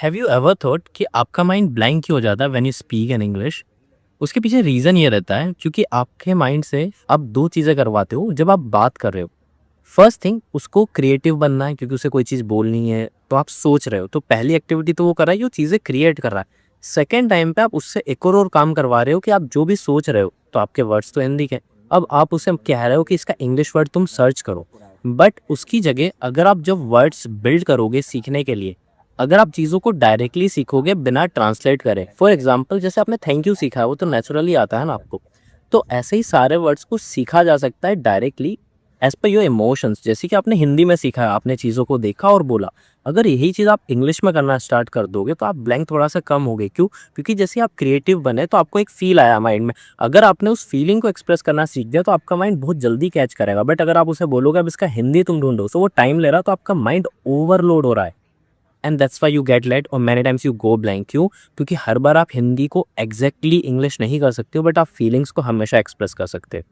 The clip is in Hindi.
हैव यू एवर थॉट कि आपका माइंड ब्लैंक क्यों हो जाता है when you speak in English? उसके पीछे रीज़न ये रहता है क्योंकि आपके माइंड से आप 2 चीज़ें करवाते हो जब आप बात कर रहे हो। फर्स्ट थिंग उसको क्रिएटिव बनना है क्योंकि उसे कोई चीज़ बोलनी है, तो आप सोच रहे हो, तो पहली एक्टिविटी तो वो कर रहा है कि वो चीज़ें क्रिएट कर रहा है। सेकंड टाइम पे आप उससे एक और काम करवा रहे हो कि आप जो भी सोच रहे हो, तो आपके वर्ड्स तो हिंदी के, अब आप उसे कह रहे हो कि इसका इंग्लिश वर्ड तुम सर्च करो। बट उसकी जगह अगर आप जब वर्ड्स बिल्ड करोगे सीखने के लिए, अगर आप चीज़ों को डायरेक्टली सीखोगे बिना ट्रांसलेट करे, फॉर एग्ज़ाम्पल जैसे आपने थैंक यू सीखा है, वो तो नेचुरली आता है ना आपको। तो ऐसे ही सारे वर्ड्स को सीखा जा सकता है directly as per your emotions. जैसे कि आपने हिंदी में सीखा है, आपने चीज़ों को देखा और बोला। अगर यही चीज़ आप इंग्लिश में करना स्टार्ट कर दोगे तो आप ब्लैंक थोड़ा-सा कम होगे। क्यों? क्योंकि जैसे आप क्रिएटिव बने तो आपको एक फ़ील आया माइंड में। अगर आपने उस फीलिंग को एक्सप्रेस करना सीख दिया तो आपका माइंड बहुत जल्दी कैच करेगा। बट अगर आप उसे बोलोगे अब इसका हिंदी तुम ढूँढो, सो वो टाइम ले रहा है, तो आपका माइंड ओवरलोड हो रहा है। And that's why you get late और many times you go blank. क्यों? क्योंकि हर बार आप हिंदी को एग्ज़ैक्टली इंग्लिश नहीं कर सकते हो, बट आप फीलिंग्स को हमेशा एक्सप्रेस कर सकते हो।